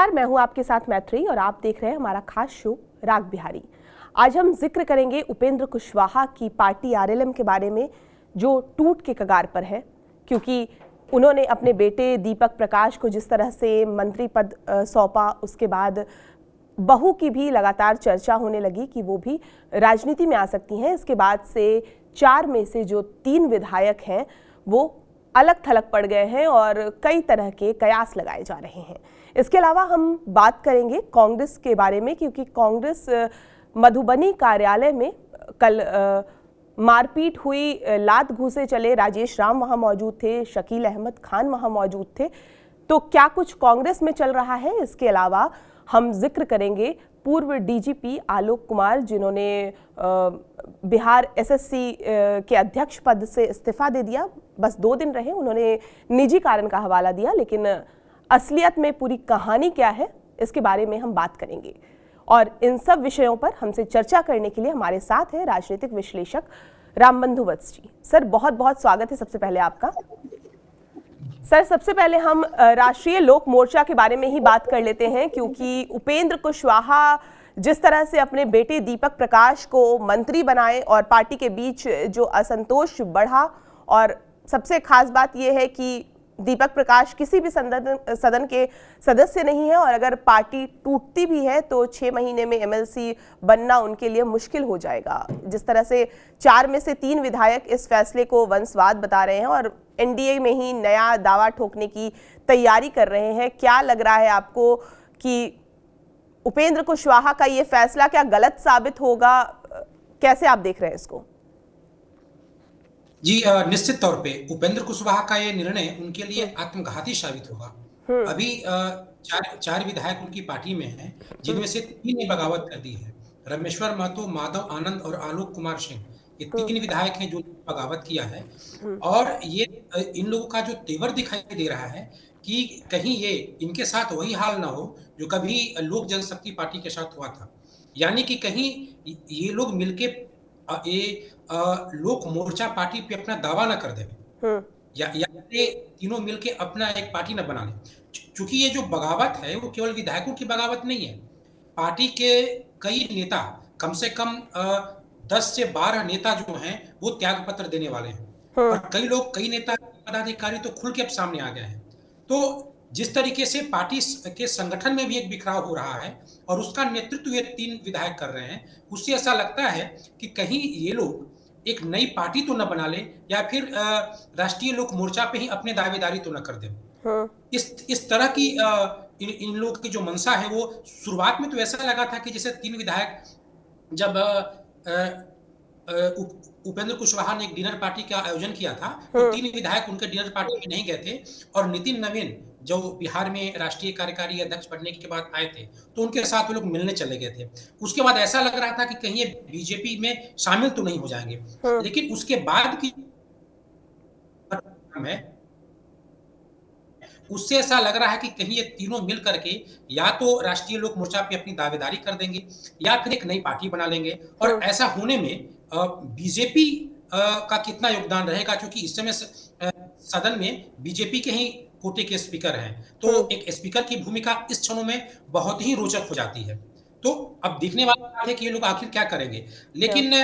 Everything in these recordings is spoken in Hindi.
नमस्कार, मैं हूं आपके साथ मैत्री और आप देख रहे हैं हमारा खास शो राग बिहारी। आज हम जिक्र करेंगे उपेंद्र कुशवाहा की पार्टी आरएलएम के बारे में, जो टूट के कगार पर है, क्योंकि उन्होंने अपने बेटे दीपक प्रकाश को जिस तरह से मंत्री पद सौंपा, उसके बाद बहू की भी लगातार चर्चा होने लगी कि वो भी राजनीति में आ सकती हैं। इसके बाद से 4 में से जो 3 विधायक हैं वो अलग थलग पड़ गए हैं और कई तरह के कयास लगाए जा रहे हैं। इसके अलावा हम बात करेंगे कांग्रेस के बारे में, क्योंकि कांग्रेस मधुबनी कार्यालय में कल मारपीट हुई, लात घूंसे चले। राजेश राम वहां मौजूद थे, शकील अहमद खान वहां मौजूद थे। तो क्या कुछ कांग्रेस में चल रहा है, इसके अलावा हम जिक्र करेंगे पूर्व डीजीपी आलोक कुमार, जिन्होंने बिहार एसएससी के अध्यक्ष पद से इस्तीफा दे दिया। बस 2 दिन रहे, उन्होंने निजी कारण का हवाला दिया, लेकिन असलियत में पूरी कहानी क्या है, इसके बारे में हम बात करेंगे। और इन सब विषयों पर हमसे चर्चा करने के लिए हमारे साथ है राजनीतिक विश्लेषक रामबंधु वत्स जी। सर, बहुत बहुत स्वागत है सबसे पहले आपका। सर, सबसे पहले हम राष्ट्रीय लोक मोर्चा के बारे में ही बात कर लेते हैं, क्योंकि उपेंद्र कुशवाहा जिस तरह से अपने बेटे दीपक प्रकाश को मंत्री बनाए और पार्टी के बीच जो असंतोष बढ़ा, और सबसे खास बात यह है कि दीपक प्रकाश किसी भी सदन के सदस्य नहीं है, और अगर पार्टी टूटती भी है तो 6 महीने में एमएलसी बनना उनके लिए मुश्किल हो जाएगा। जिस तरह से 4 में से 3 विधायक इस फैसले को वंशवाद बता रहे हैं और एनडीए में ही नया दावा ठोकने की तैयारी कर रहे हैं। क्या लग रहा है आपको कि उपेंद्र कुशवाहा का ये फैसला क्या गलत साबित होगा? कैसे आप देख रहे हैं इसको? जी, निश्चित तौर पे उपेंद्र कुशवाहा का ये निर्णय उनके लिए आत्मघाती साबित होगा। अभी 4 विधायक उनकी पार्टी में हैं, जिनमें से 3 ने बगावत कर दी है। रमेश्वर महतो, माधव आनंद और आलोक कुमार सिंह, ये 3 विधायक हैं जो बगावत किया है। और ये इन लोगों का जो तेवर दिखाई दे रहा है कि कहीं ये इनके साथ वही हाल ना हो जो कभी लोक जनशक्ति पार्टी के साथ हुआ था, यानी कि कहीं ये लोग मिलके लोक मोर्चा पार्टी पे अपना दावा ना कर दें, या ये तीनों मिलके अपना एक पार्टी ना बना लें। चूंकि ये जो बगावत है वो केवल विधायकों की बगावत नहीं है, पार्टी के कई नेता, कम से कम 10 से 12 नेता जो हैं वो त्याग पत्र देने वाले हैं। और कई नेता पदाधिकारी तो खुल के अब सामने आ गए हैं। तो जिस तरीके से पार्टी के संगठन में भी एक बिखराव हो रहा है और उसका नेतृत्व ये 3 विधायक कर रहे हैं, उससे ऐसा लगता है कि कहीं ये लोग एक नई पार्टी तो न बना ले, या फिर राष्ट्रीय लोक मोर्चा पे ही अपने दावेदारी तो न कर दें। इस तरह की इन लोगों की जो मंशा है, वो शुरुआत में तो ऐसा लगा था कि जैसे 3 विधायक जब उपेंद्र कुशवाहा ने एक डिनर पार्टी का आयोजन किया था, तो 3 विधायक उनके डिनर पार्टी में नहीं गए थे, और नितिन नवीन जो बिहार में राष्ट्रीय कार्यकारी अध्यक्ष बनने के बाद आए थे, तो उनके साथ वो लोग मिलने चले गए थे। उसके बाद ऐसा लग रहा था कि कहीं ये बीजेपी में शामिल तो नहीं हो जाएंगे, लेकिन उसके बाद की है उससे ऐसा लग रहा है कि कहीं ये तीनों मिल करके या तो राष्ट्रीय लोक मोर्चा पे अपनी दावेदारी कर देंगे या फिर एक नई पार्टी बना लेंगे। और ऐसा होने में बीजेपी का कितना योगदान रहेगा, क्योंकि इस समय सदन में बीजेपी के ही कोटे के स्पीकर हैं, तो एक स्पीकर की भूमिका इस क्षणों में बहुत ही रोचक हो जाती है। तो अब देखने वाला बात है कि ये लोग आखिर क्या करेंगे। लेकिन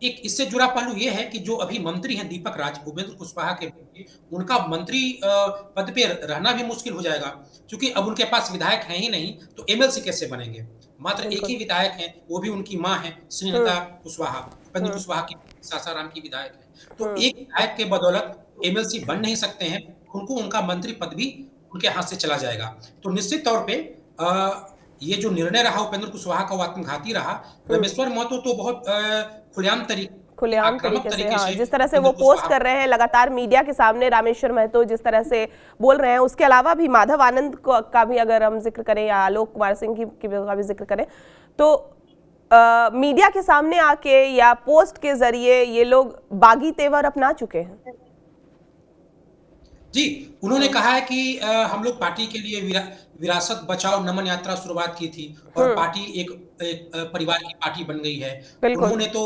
एक इससे जुड़ा पहलू ये है कि जो अभी मंत्री हैं दीपक राज, उपेंद्र कुशवाहा के बेटे, उनका मंत्री पद पे रहना भी मुश्किल हो जाएगा, क्योंकि अब उनके पास विधायक हैं ही नहीं, तो एमएलसी कैसे बनेंगे। मात्र एक ही विधायक हैं, वो भी उनकी मां है श्रीलता कुशवाहा, उपेंद्र कुशवाहा की सासाराम की विधायक है। तो एक विधायक के बदौलत एमएलसी बन नहीं सकते हैं, उनको उनका मंत्री पद भी उनके हाथ से चला जाएगा। तो निश्चित तौर पे ये जो निर्णय रहा उपेंद्र कुशवाहा का, वो आत्मघाती रहा। रमेश्वर महतो तो बहुत खुलेआम तरीके से, हाँ, जिस तरह से वो पोस्ट कर रहे हैं लगातार मीडिया के सामने, रामेश्वर महतो जिस तरह से बोल रहे हैं, उसके अलावा भी माधव आनंद का भी अगर हम जिक्र करें या आलोक कुमार सिंह का भी जिक्र करें, तो मीडिया के सामने आके या पोस्ट के जरिए ये लोग बागी तेवर अपना चुके हैं। जी, उन्होंने कहा है कि हम लोग पार्टी के लिए विरासत बचाओ नमन यात्रा शुरुआत की थी और पार्टी एक परिवार की पार्टी बन गई है। उन्होंने तो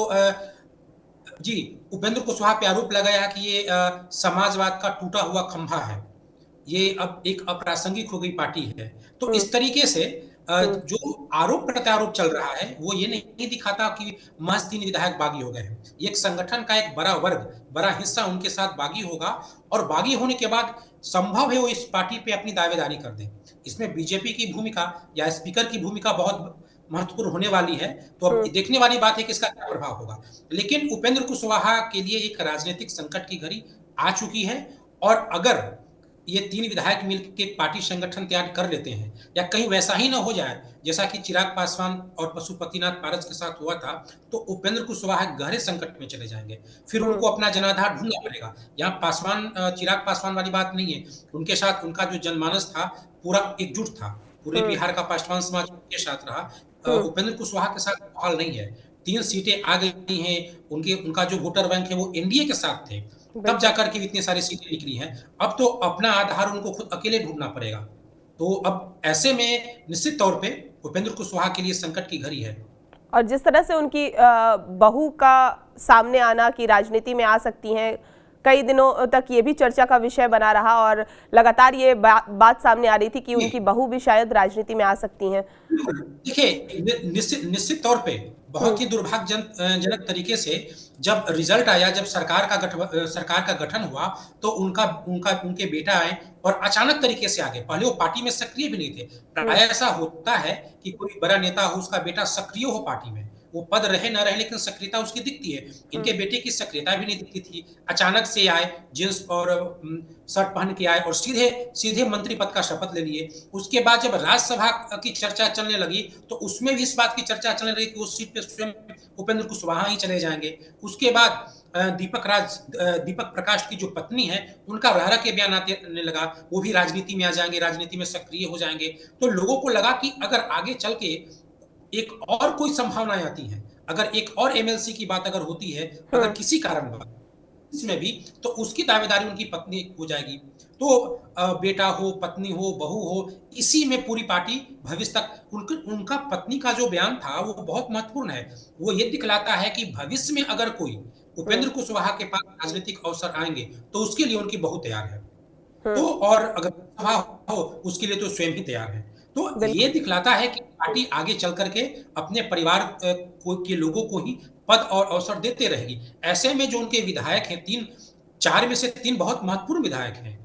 जी, उपेंद्र कुशवाहा पे आरोप लगाया कि ये समाजवाद का टूटा हुआ खंभा है। ये अब एक अप्रासंगिक हो गई पार्टी है। तो हम्म। इस तरीके से हम्म। जो आरोप प्रत्यारोप चल रहा है वो ये नहीं दिखाता कि महज 3 विधायक बागी हो गए हैं। ये एक संगठन का एक बड़ा वर्ग, बड़ा हिस्सा उनके साथ बागी होगा और बागी होने के बाद संभव है वो इस पार्टी पे अपनी दावेदारी कर दें। इसमें बीजेपी की भूमिका या स्पीकर की भूमिका बहुत महत्वपूर्ण होने वाली है। तो अब हम्म। देखने वाली बात है कि इसका क्या प्रभाव होगा। लेकिन उपेंद्र कुशवाहा के लिए एक राजनीतिक संकट की घड़ी आ चुकी है और अगर ये 3 विधायक मिलकर एक पार्टी संगठन तैयार कर लेते हैं या कहीं वैसा ही ना हो जाए जैसा कि चिराग पासवान और पशुपतिनाथ पारस के साथ हुआ था, तो उपेंद्र कुशवाहा गहरे संकट में चले जाएंगे। फिर हम्म। उनको अपना जनाधार ढूंढना पड़ेगा। यहाँ चिराग पासवान वाली बात नहीं है। उनके साथ उनका जो जनमानस था पूरा एकजुट था। पूरे हम्म। बिहार का पासवान समाज उनके साथ रहा। हम्म। उपेंद्र कुशवाहा के साथ माहौल नहीं है। 3 सीटें आ गई हैं। उनका जो वोटर बैंक है वो एनडीए के साथ थे। तब बिल्कुल। जाकर के इतनी सारी सीटें निकली हैं। अब तो अपना आधार उनको खुद अकेले ढूंढना पड़ेगा। तो अब ऐसे में निश्चित तौर पे उपेंद्र कुशवाहा के लिए संकट की घड़ी है। और जिस तरह से उनकी बहू का सामने आना कि राजनीति में आ सकती हैं, कई दिनों तक ये भी चर्चा का विषय बना रहा और लगातार ये बात सामने आ रही थी कि उनकी बहू भी शायद राजनीति में आ सकती हैं। देखिए निश्चित तौर पे बहुत हम्म। ही दुर्भाग्यजनक तरीके से जब रिजल्ट आया, जब सरकार का गठन हुआ, तो उनका उनका उनके बेटा आए और अचानक तरीके से आ गए। पहले वो पार्टी में सक्रिय भी नहीं थे। हम्म। प्राय ऐसा होता है कि कोई बड़ा नेता हो, उसका बेटा सक्रिय हो पार्टी में, वो पद रहे ना रहे लेकिन सक्रियता उसकी दिखती है। हम्म। इनके बेटे की सक्रियता भी नहीं दिखती थी। अचानक से आए, जींस और शर्ट पहन के आए और सीधे सीधे मंत्री पद का शपथ ले लिए। उसके बाद जब राज्यसभा की चर्चा चलने लगी तो उसमें भी इस बात की चर्चा चलने लगी कि उस सीट पे स्वयं उपेंद्र कुशवाहा ही चले जाएंगे। उसके बाद दीपक प्रकाश की जो पत्नी है उनका रह रह के बयान आने लगा, वो भी राजनीति में आ जाएंगे, राजनीति में सक्रिय हो जाएंगे। तो लोगों को लगा कि अगर आगे चल के एक और कोई संभावनाएं आती हैं, अगर एक और एमएलसी की बात अगर होती है, अगर हम्म। किसी कारणवश इसमें भी, तो उसकी दावेदारी उनकी पत्नी हो जाएगी। तो बेटा हो, पत्नी हो, बहू हो, इसी में पूरी पार्टी भविष्य तक उनका पत्नी का जो बयान था वो बहुत महत्वपूर्ण है। वो ये दिखलाता है कि भविष्य में अगर कोई हम्म। उपेंद्र कुशवाहा के पास राजनीतिक अवसर आएंगे तो उसके लिए उनकी बहू तैयार है। तो हम्म। और अगर सभा हो उसके लिए तो स्वयं ही तैयार है। तो ये बिल्कुल। दिखलाता है कि पार्टी आगे चल करके अपने परिवार के लोगों को ही पद और अवसर देते रहेगी। ऐसे में जो उनके विधायक हैं, 4 में से 3 बहुत महत्वपूर्ण विधायक हैं।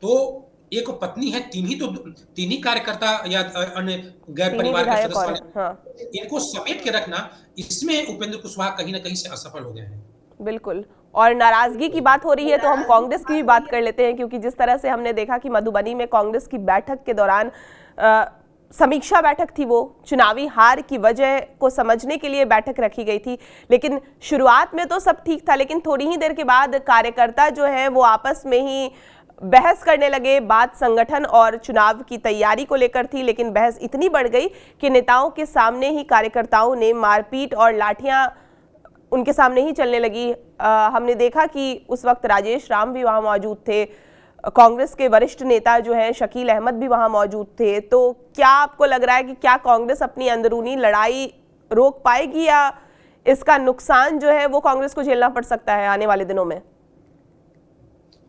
तो एक पत्नी है, 3 ही कार्यकर्ता या अन्य गैर तीन ही परिवार के विधायक सदस्य और हैं, हाँ। वाले, इनको समेट के रखना, इसमें उपेंद्र कुशवाहा कहीं ना कहीं से असफल हो गए हैं। बिल्कुल। और नाराजगी की बात हो रही है तो हम कांग्रेस की भी बात कर लेते हैं, क्योंकि जिस तरह से हमने देखा कि मधुबनी में कांग्रेस की बैठक के दौरान समीक्षा बैठक थी, वो चुनावी हार की वजह को समझने के लिए बैठक रखी गई थी। लेकिन शुरुआत में तो सब ठीक था, लेकिन थोड़ी ही देर के बाद कार्यकर्ता जो है वो आपस में ही बहस करने लगे। बात संगठन और चुनाव की तैयारी को लेकर थी, लेकिन बहस इतनी बढ़ गई कि नेताओं के सामने ही कार्यकर्ताओं ने मारपीट और लाठियां उनके सामने ही चलने लगी। हमने देखा कि उस वक्त राजेश राम भी वहां मौजूद थे, कांग्रेस के वरिष्ठ नेता जो हैं शकील अहमद भी वहां मौजूद थे। तो क्या आपको लग रहा है कि क्या कांग्रेस अपनी अंदरूनी लड़ाई रोक पाएगी या इसका नुकसान जो है वो कांग्रेस को झेलना पड़ सकता है आने वाले दिनों में?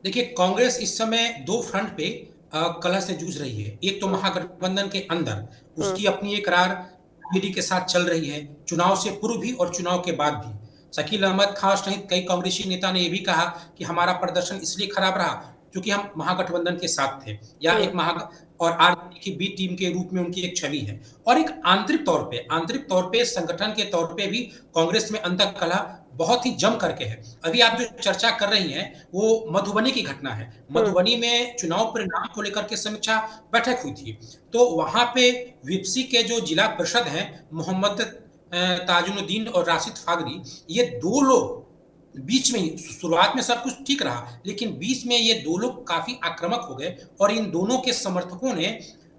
देखिए, कांग्रेस इस समय 2 फ्रंट पे कलह से जूझ रही है। एक तो महागठबंधन के अंदर उसकी अपनी एक रार बीडी के साथ चल रही है, चुनाव से पूर्व भी और चुनाव के बाद भी। शकील अहमद खान सहित कई कांग्रेसी नेता ने यह भी कहा कि हमारा प्रदर्शन इसलिए खराब रहा क्योंकि हम महागठबंधन के साथ थे, या एक महा और आरजेडी की बी टीम के रूप में उनकी एक छवि है। और एक आंतरिक तौर पे संगठन के तौर पे भी कांग्रेस में अंतर कलह बहुत ही जम करके है। अभी आप जो चर्चा कर रही हैं वो मधुबनी की घटना है। मधुबनी में चुनाव परिणाम को लेकर के समीक्षा बैठक हुई थी। तो वहां पे विपसी के जो जिला परिषद हैं मोहम्मद ताजुद्दीन और राशिद फागरी, ये 2 लोग बीच में ही, शुरुआत में सब कुछ ठीक रहा लेकिन बीच में ये 2 लोग काफी आक्रामक हो गए और इन दोनों के समर्थकों ने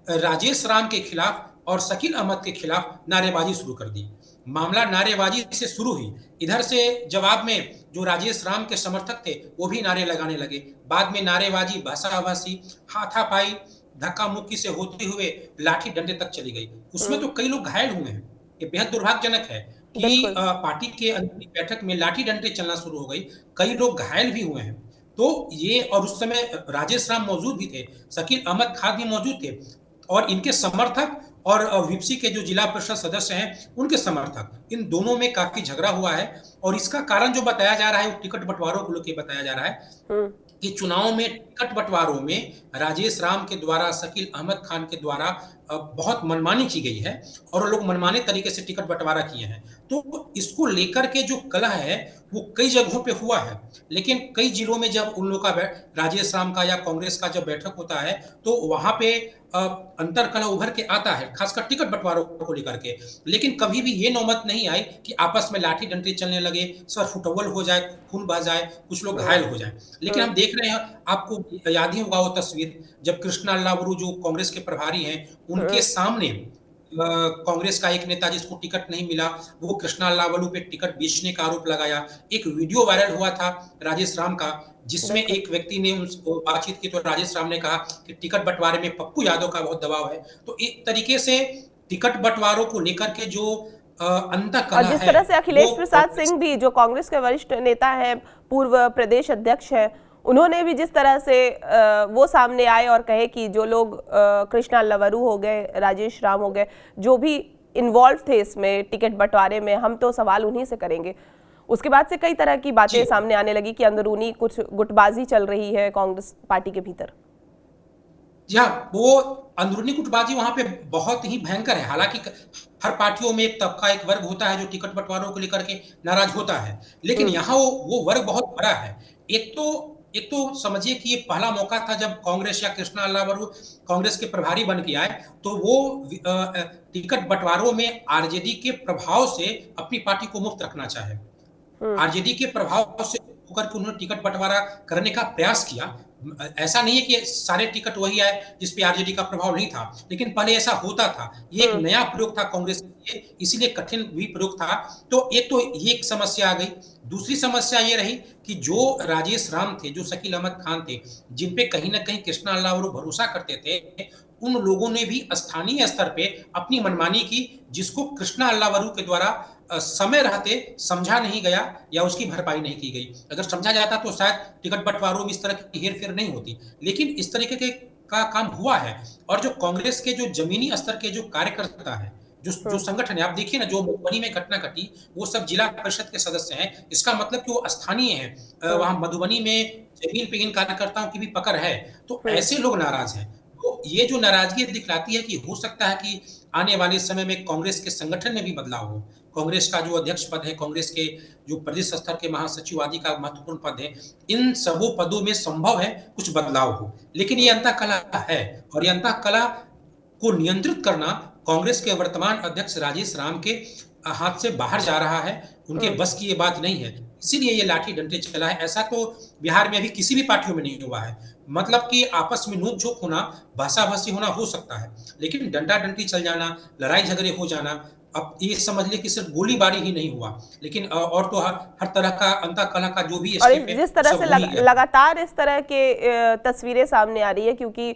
राजेश राम के खिलाफ और शकील अहमद के खिलाफ नारेबाजी शुरू कर दी। मामला नारेबाजी से शुरू हुई। इधर से जवाब में जो राजेश राम के समर्थक थे वो भी नारे लगाने लगे। बाद में नारेबाजी, भाषाभाषी, हाथापाई, धक्का मुक्की से होते हुए लाठी डंडे तक चली गई। उसमें तो कई लोग घायल हुए हैं। ये बेहद दुर्भाग्यजनक है कि बिल्कुल। पार्टी के अंदर बैठक में लाठी डंडे चलना शुरू हो गई। कई लोग घायल भी हुए हैं। तो ये, और उस समय राजेश राम मौजूद भी थे, शकील अहमद खान भी मौजूद थे, और इनके समर्थक और विपसी के जो जिला परिषद सदस्य हैं उनके समर्थक, इन दोनों में काफी झगड़ा हुआ है। और इसका कारण जो बताया जा रहा है वो टिकट बंटवारों को लेकर बताया जा रहा है कि चुनाव में टिकट बंटवारों में राजेश राम के द्वारा, शकील अहमद खान के द्वारा बहुत मनमानी की गई है और लोग मनमाने तरीके से टिकट बंटवारा किए हैं। तो इसको लेकर के जो कलह है वो कई जगहों पे हुआ है, लेकिन कई जिलों में जब उन लोगों का, राजेश राम का या कांग्रेस का जब बैठक होता है तो वहां पे अंतर कलह उभर के आता है, खासकर टिकट बंटवारों को लेकर के। लेकिन कभी भी ये नौबत नहीं आई कि आपस में लाठी डंडे चलने लगे, सर फुटबॉल हो जाए, खून बह जाए, कुछ लोग घायल हो जाए। लेकिन हम देख रहे हैं, आपको याद ही होगा वो तस्वीर जब कृष्णा लावरू जो कांग्रेस के प्रभारी हैं उनके सामने कांग्रेस का एक नेता जिसको टिकट नहीं मिला, वो कृष्णा लावलू पे टिकट बेचने का आरोप लगाया। एक वीडियो वायरल हुआ था राजेश राम का, जिसमें एक व्यक्ति ने उनको बातचीत की तो राजेश राम ने कहा कि टिकट बंटवारे में पप्पू यादव का बहुत दबाव है। तो एक तरीके से टिकट बंटवारों को लेकर के जो अंतः और कलह जिस है, तरह से अखिलेश वो प्रसाद सिंह भी, जो कांग्रेस के वरिष्ठ नेता हैं, पूर्व प्रदेश अध्यक्ष हैं, उन्होंने भी जिस तरह से वो सामने आए और कहे कि जो लोग कृष्णा लवरू हो गए, राजेश राम हो गए, जो भी इन्वॉल्व थे इसमें टिकट बंटवारे में, हम तो सवाल उन्हीं से करेंगे। उसके बाद से कई तरह की बातें सामने आने लगी कि अंदरूनी कुछ गुटबाजी चल रही है कांग्रेस पार्टी के भीतर। जी हाँ, वो अंदरूनी गुटबाजी वहां पे बहुत ही भयंकर है। हालांकि हर पार्टियों में एक तबका, एक वर्ग होता है जो टिकट बंटवारों को लेकर के नाराज होता है, लेकिन यहाँ वो वर्ग बहुत बड़ा है। एक तो समझिए कि ये पहला मौका था जब कांग्रेस या कृष्णा अल्लावरू कांग्रेस के प्रभारी बन के आए, तो वो टिकट बंटवारों में आरजेडी के प्रभाव से अपनी पार्टी को मुक्त रखना चाहे। आरजेडी के प्रभाव से होकर के उन्होंने टिकट बंटवारा करने का प्रयास किया। ऐसा नहीं है कि सारे टिकट वही आए जिसपे आरजेडी का प्रभाव नहीं था, लेकिन पहले ऐसा होता था। ये एक नया प्रयोग था कांग्रेस के लिए, इसीलिए कठिन भी प्रयोग था। तो ये एक समस्या आ गई। दूसरी समस्या ये रही कि जो राजेश राम थे, जो शकील अहमद खान थे, जिन पे कहीं ना कहीं कृष्णा अल्लावरू भरोसा करते थे, उन लोगों ने भी स्थानीय स्तर पे अपनी मनमानी की, जिसको कृष्णा अल्लावरू के द्वारा समय रहते समझा नहीं गया या उसकी भरपाई नहीं की गई। अगर समझा जाता तो शायद टिकट बंटवारों में इस तरह की हेरफेर नहीं होती, लेकिन इस तरीके के का काम हुआ है। और जो कांग्रेस के जो जमीनी स्तर के जो कार्यकर्ता है, जो संगठन है, आप देखिए ना, जो मधुबनी में घटना घटी, वो सब जिला परिषद के सदस्य हैं। इसका मतलब कि वो स्थानीय है, वहां मधुबनी में जमीन पे इन कार्यकर्ताओं की भी पकड़ है। तो ऐसे लोग नाराज हैं। तो ये जो नाराजगी दिखलाती है कि हो सकता है कि आने वाले समय में कांग्रेस के संगठन में भी बदलाव हो। कांग्रेस का जो अध्यक्ष पद है, कांग्रेस के जो प्रदेश स्तर के महासचिव आदि का महत्वपूर्ण पद है, इन सबों पदों में संभव है कुछ बदलाव हो। लेकिन ये अंतः कलह है, और ये अंतः कलह को नियंत्रित करना कांग्रेस के वर्तमान अध्यक्ष राजेश राम के हाथ से बाहर जा रहा है। उनके बस की ये बात नहीं है, इसीलिए ये लाठी डंडे चला है। ऐसा तो बिहार में अभी किसी भी पार्टियों में नहीं हुआ है। मतलब कि आपस में नोक झोंक होना, भाषाभाषी होना हो सकता है, लेकिन डंडा डंडी चल जाना, लड़ाई झगड़े हो जाना, अब ये समझ ले कि सिर्फ गोलीबारी ही नहीं हुआ, लेकिन और तो हर तरह का अंतः कलह का जो भी और स्टेप है, जिस तरह से लगातार इस तरह के तस्वीरें सामने आ रही है, क्योंकि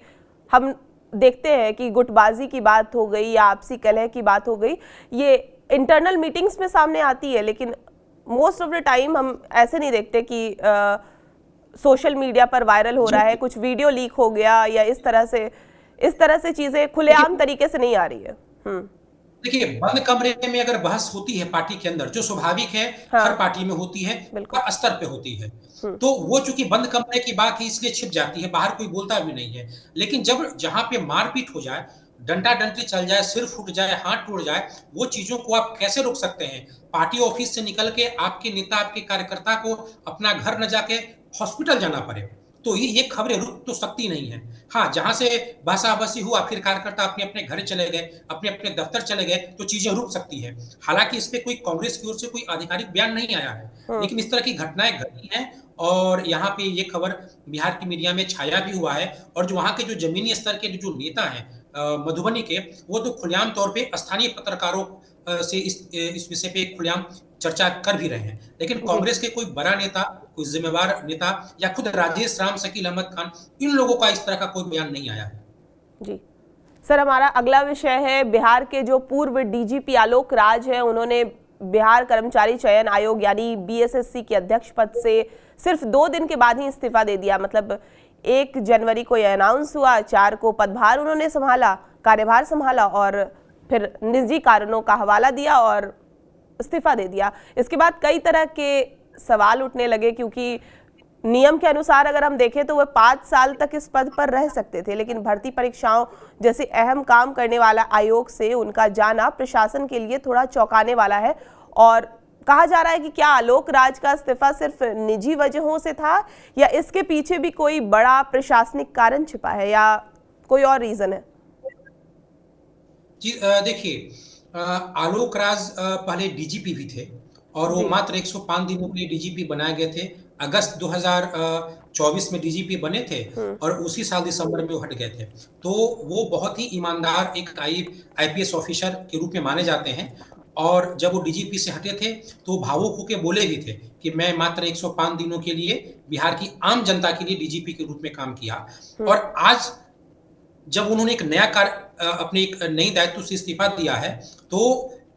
हम देखते हैं कि गुटबाजी की बात हो गई या आपसी कलह की बात हो गई, ये इंटरनल मीटिंग्स में सामने आती है, लेकिन मोस्ट ऑफ द टाइम हम ऐसे नहीं देखते कि सोशल मीडिया पर वायरल हो रहा है, कुछ वीडियो लीक हो गया या इस तरह से चीजें खुलेआम तरीके से नहीं आ रही है। देखिए, बंद कमरे में अगर बहस होती है पार्टी के अंदर, जो स्वाभाविक है, हर पार्टी में होती है, हर स्तर पे होती है, तो वो चूंकि बंद कमरे की बात है इसलिए छिप जाती है, बाहर कोई बोलता भी नहीं है। लेकिन जब जहां पे मारपीट हो जाए, डंडा डंडी चल जाए, सिर फूट जाए, हाथ टूट जाए, वो चीजों को आप कैसे रोक सकते हैं? पार्टी ऑफिस से निकल के आपके नेता, आपके कार्यकर्ता को अपना घर न जाके हॉस्पिटल जाना पड़े, तो ये खबरें रुक तो सकती नहीं है। हाँ, जहां से बहसा-बहसी हुआ, फिर कार्यकर्ता अपने अपने घर चले गए, अपने अपने दफ्तर चले गए, तो चीजें रुक सकती है। हालांकि इस पे कोई कांग्रेस की ओर से कोई आधिकारिक बयान नहीं आया है, लेकिन इस तरह की घटनाएं घटी हैं, और यहाँ पे ये खबर बिहार की मीडिया में छाया भी हुआ है। और जो वहां के जो जमीनी स्तर के जो नेता हैं मधुबनी के, वो तो खुलेआम तौर पे स्थानीय पत्रकारों से इस विषय पे खुलेआम चर्चा कर भी रहे हैं। लेकिन कांग्रेस के कोई बड़ा नेता, कोई जिम्मेवार नेता या खुद राजेश राम, शकील अहमद खान, इन लोगों का इस तरह का कोई बयान नहीं आया है। जी सर, हमारा अगला विषय है बिहार के जो पूर्व डीजीपी आलोक राज हैं, उन्होंने बिहार कर्मचारी चयन आयोग यानी बीएसएससी के अध्यक्ष पद से सिर्फ 2 दिन के बाद ही इस्तीफा दे दिया। मतलब 1 जनवरी को यह अनाउंस हुआ, 4 को पदभार उन्होंने संभाला, कार्यभार संभाला और फिर निजी कारणों का हवाला दिया और इस्तीफा दे दिया। इसके बाद कई तरह के सवाल उठने लगे, क्योंकि नियम के अनुसार अगर हम देखें तो वह 5 साल तक इस पद पर रह सकते थे, लेकिन भर्ती परीक्षाओं जैसे अहम काम करने वाला आयोग से उनका जाना प्रशासन के लिए थोड़ा चौंकाने वाला है। और कहा जा रहा है कि क्या आलोक राज का इस्तीफा सिर्फ निजी वजहों से था या इसके पीछे भी कोई बड़ा प्रशासनिक कारण छिपा है या कोई और रीजन है? जी देखिए, आलोक राज पहले डीजीपी भी थे और वो मात्र 105 दिनों के लिए डीजीपी बनाए गए थे। अगस्त 2024 में डीजीपी बने थे और उसी साल दिसंबर में वो हट गए थे। तो वो बहुत ही ईमानदार एक आईपीएस ऑफिसर के रूप में माने जाते हैं और जब वो डीजीपी से हटे थे तो भावुक होकर बोले भी थे कि मैं मात्र 105 दिनों के लिए बिहार की आम जनता के लिए डीजीपी के रूप में काम किया। और आज जब उन्होंने एक नया कार्य अपने एक नई दायित्व से इस्तीफा दिया है तो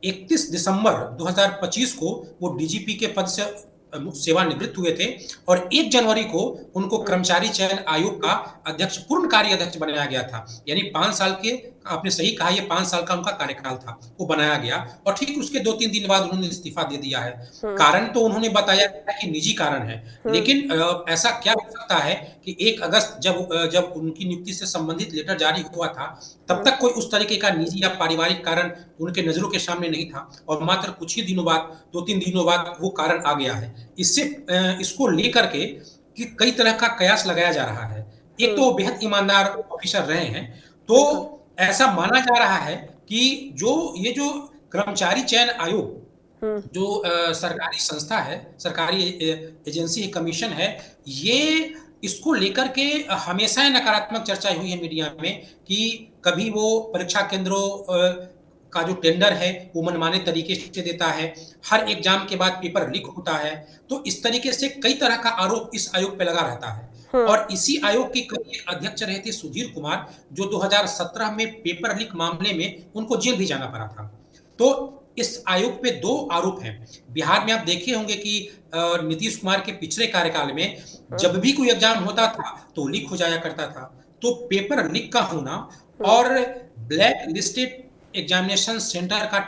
31 दिसंबर 2025 को वो डीजीपी के पद से सेवानिवृत्त हुए थे और 1 जनवरी को उनको कर्मचारी चयन आयोग का अध्यक्ष, पूर्ण कार्य अध्यक्ष बनाया गया था। यानी 5 साल के, आपने सही कहा, ये 5 साल का उनका कार्यकाल था, वो बनाया गया और ठीक उसके 2-3 दिन बाद उन्होंने इस्तीफा दे दिया है। कारण तो उन्होंने बताया कि निजी कारण है, लेकिन ऐसा क्या हो सकता है कि 1 अगस्त जब उनकी नियुक्ति से संबंधित लेटर जारी हुआ था तब तक कोई उस तरीके का निजी या पारिवारिक कारण उनके नजरों के सामने नहीं था और मात्र कुछ ही दिनों बाद, 2-3 दिनों बाद वो कारण आ गया है। इसको लेकर के कि कई तरह का कयास लगाया जा रहा है। एक तो बेहद ईमानदार ऑफिसर रहे हैं, तो ऐसा माना जा रहा है कि ये जो कर्मचारी चयन आयोग जो सरकारी संस्था है, सरकारी एजेंसी कमीशन है, ये इसको लेकर के हमेशा नकारात्मक चर्चा हुई है मीडिया में कि कभी वो परीक्षा केंद्रों का जो टेंडर है वो मनमाने तरीके से देता है, हर एग्जाम के बाद पेपर लीक होता है। तो इस तरीके से कई तरह का आरोप इस आयोग पे लगा रहता है और इसी आयोग के कई अध्यक्ष रहे थे सुधीर कुमार, जो 2017 में पेपर लीक मामले में उनको जेल भी जाना पड़ा था। तो इस आयोग पे 2 आरोप हैं। बिहार में आप देखे होंगे कि नीतीश कुमार के पिछले कार्यकाल में जब भी कोई एग्जाम होता था तो लीक हो जाया करता था। तो पेपर लीक का होना और ब्लैक लिस्टेड एग्जामिनेशन सेंटर का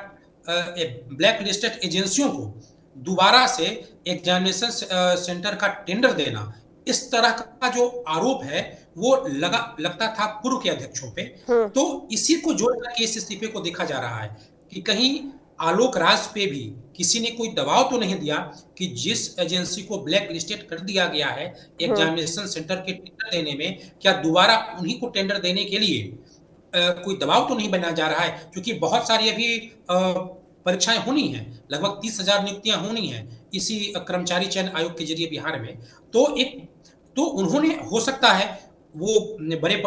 ब्लैक लिस्टेड एजेंसियों को दोबारा से एग्जामिनेशन सेंटर का टेंडर देना, इस तरह का जो आरोप है वो लगता था पूर्व के अध्यक्षों पे। तो इसी को जोड़कर के इस इस्तीफे को देखा जा रहा है कि कहीं आलोक राज पे भी किसी ने कोई दबाव तो नहीं दिया कि जिस एजेंसी को ब्लैक लिस्टेड कर दिया गया है एग्जामिनेशन सेंटर के टेंडर देने में, क्या दोबारा उन्हीं को टेंडर देने के लिए कोई दबाव तो नहीं बनाया जा रहा है, क्योंकि बहुत सारी अभी परीक्षाएं होनी हैं, लगभग 30,000 नियुक्तियां होनी हैं इसी कर्मचारी चयन आयोग के जरिए बिहार में। तो उन्होंने, हो सकता है वो बड़े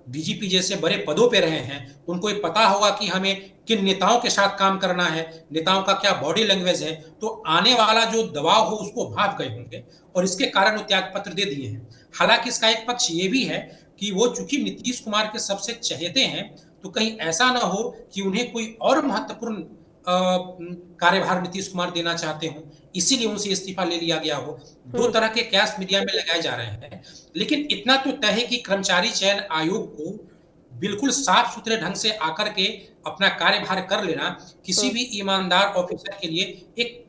डीजीपी जैसे बड़े पदों पे रहे हैं, उनको ये पता होगा कि हमें किन नेताओं के साथ काम करना है, नेताओं का क्या बॉडी लैंग्वेज है, तो आने वाला जो दबाव हो उसको भाप गए होंगे और इसके कारण वो त्याग पत्र दे दिए हैं। हालांकि इसका एक पक्ष ये भी है कि वो चूंकि नीतीश कुमार के सबसे चहेते हैं, तो कहीं ऐसा ना हो कि उन्हें कोई और महत्वपूर्ण कार्यभार नीतीश कुमार देना चाहते हो, इसीलिए उनसे इस्तीफा ले लिया गया हो। 2 तरह के कयास मीडिया में लगाए जा रहे हैं, लेकिन इतना तो तय है कि कर्मचारी चयन आयोग को बिल्कुल साफ सुथरे ढंग से आकर के अपना कार्यभार कर लेना किसी भी ईमानदार ऑफिसर के लिए एक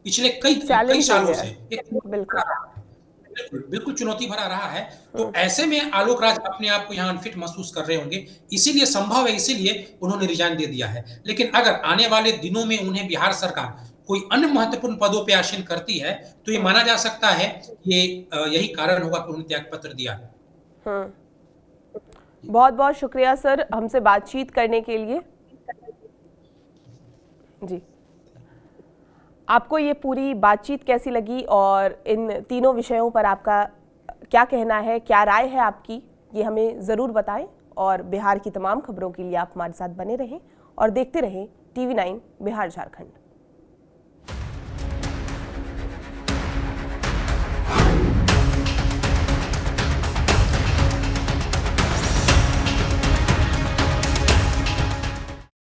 पिछले कई सालों से बिल्कुल चुनौती भरा रहा है। तो ऐसे में आलोक राज अपने आप को यहाँ अनफिट महसूस कर रहे होंगे, इसीलिए संभव है, इसीलिए उन्होंने रिजाइन दे दिया है। लेकिन अगर आने वाले दिनों में उन्हें बिहार सरकार कोई अन्य महत्वपूर्ण पदों पे आसीन करती है तो ये माना जा सकता है ये यही कारण होगा कि उन्होंने त्याग पत्र दिया है। बहुत बहुत शुक्रिया सर हमसे बातचीत करने के लिए। जी, आपको ये पूरी बातचीत कैसी लगी और इन तीनों विषयों पर आपका क्या कहना है, क्या राय है आपकी, ये हमें ज़रूर बताएं। और बिहार की तमाम खबरों के लिए आप हमारे साथ बने रहें और देखते रहें TV9 बिहार झारखंड।